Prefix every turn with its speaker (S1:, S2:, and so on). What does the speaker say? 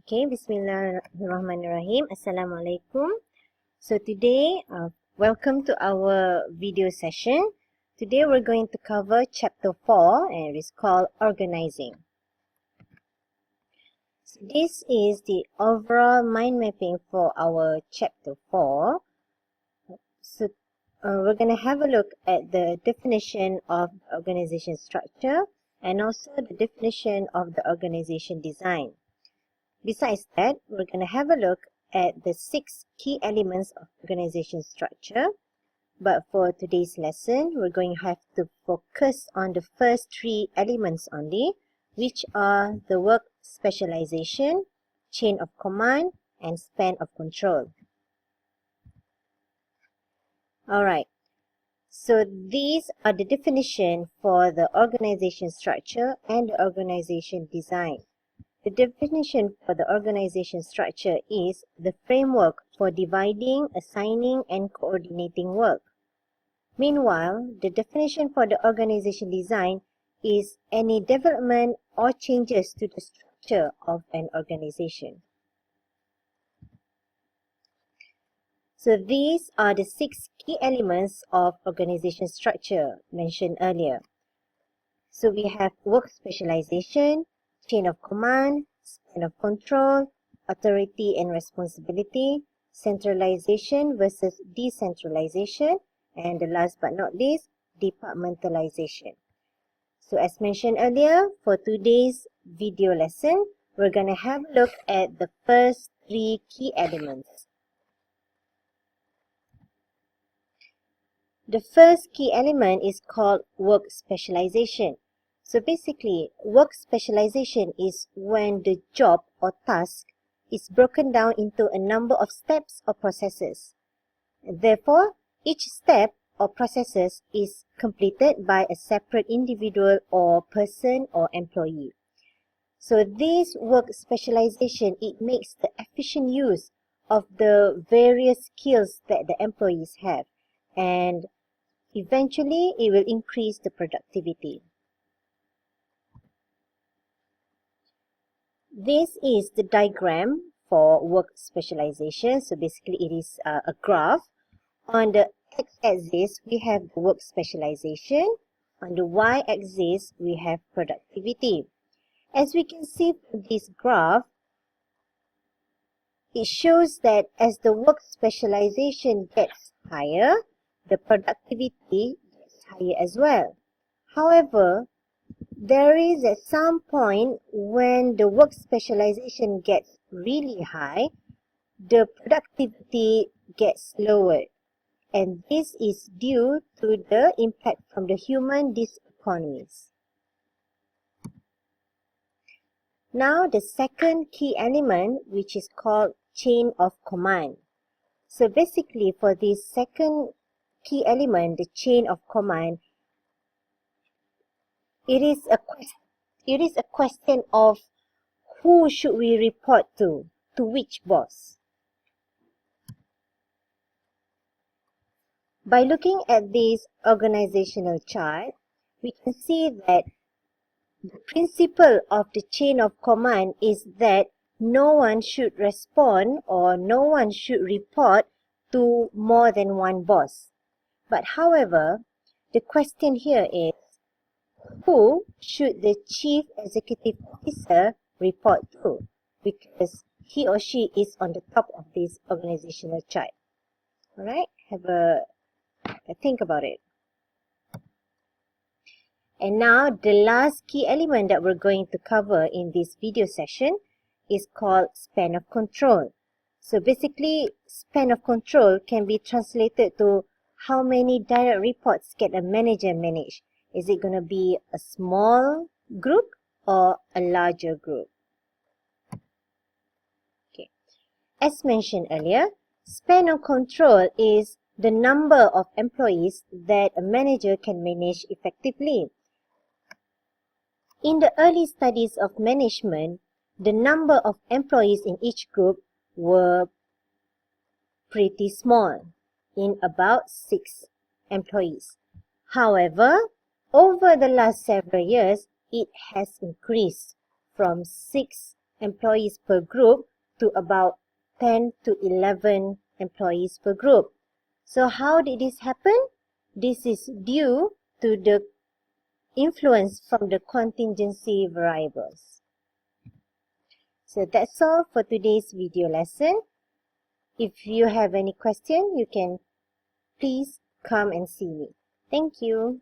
S1: Okay, Bismillahirrahmanirrahim. Assalamualaikum. So today, welcome to our video session. Today we're going to cover chapter 4 and it is called Organizing. So this is the overall mind mapping for our chapter 4. So we're going to have a look at the definition of organization structure and also the definition of the organization design. Besides that, we're going to have a look at the 6 key elements of organization structure. But for today's lesson, we're going to have to focus on the first 3 elements only, which are the work specialization, chain of command, and span of control. Alright, so these are the definition for the organization structure and the organization design. The definition for the organization structure is the framework for dividing, assigning, and coordinating work. Meanwhile, the definition for the organization design is any development or changes to the structure of an organization. So these are the 6 key elements of organization structure mentioned earlier. So we have work specialization, chain of command, span of control, authority and responsibility, centralization versus decentralization, and the last but not least, departmentalization. So as mentioned earlier, for today's video lesson, we're going to have a look at the first 3 key elements. The first key element is called work specialization. So basically, work specialization is when the job or task is broken down into a number of steps or processes. Therefore, each step or processes is completed by a separate individual or person or employee. So this work specialization, it makes the efficient use of the various skills that the employees have, and eventually it will increase the productivity. This is the diagram for work specialization. So basically it is a graph. On the x-axis, we have the work specialization. On the y-axis, we have productivity. As we can see from this graph, it shows that as the work specialization gets higher, the productivity gets higher as well. However, there is at some point when the work specialization gets really high, the productivity gets lowered. And this is due to the impact from the human diseconomies. Now the second key element, which is called chain of command. So basically for this second key element, the chain of command, it is a question of who should we report to which boss. By looking at this organizational chart, we can see that the principle of the chain of command is that no one should respond or no one should report to more than one boss. But however, the question here is, who should the chief executive officer report to? Because he or she is on the top of this organizational chart. Alright, have a think about it. And now the last key element that we're going to cover in this video session is called span of control. So basically, span of control can be translated to how many direct reports can a manager manage. Is it going to be a small group or a larger group? Okay. As mentioned earlier, span of control is the number of employees that a manager can manage effectively. In the early studies of management, the number of employees in each group were pretty small, in about 6 employees. However, over the last several years, it has increased from 6 employees per group to about 10 to 11 employees per group. So how did this happen? This is due to the influence from the contingency variables. So that's all for today's video lesson. If you have any question, you can please come and see me. Thank you.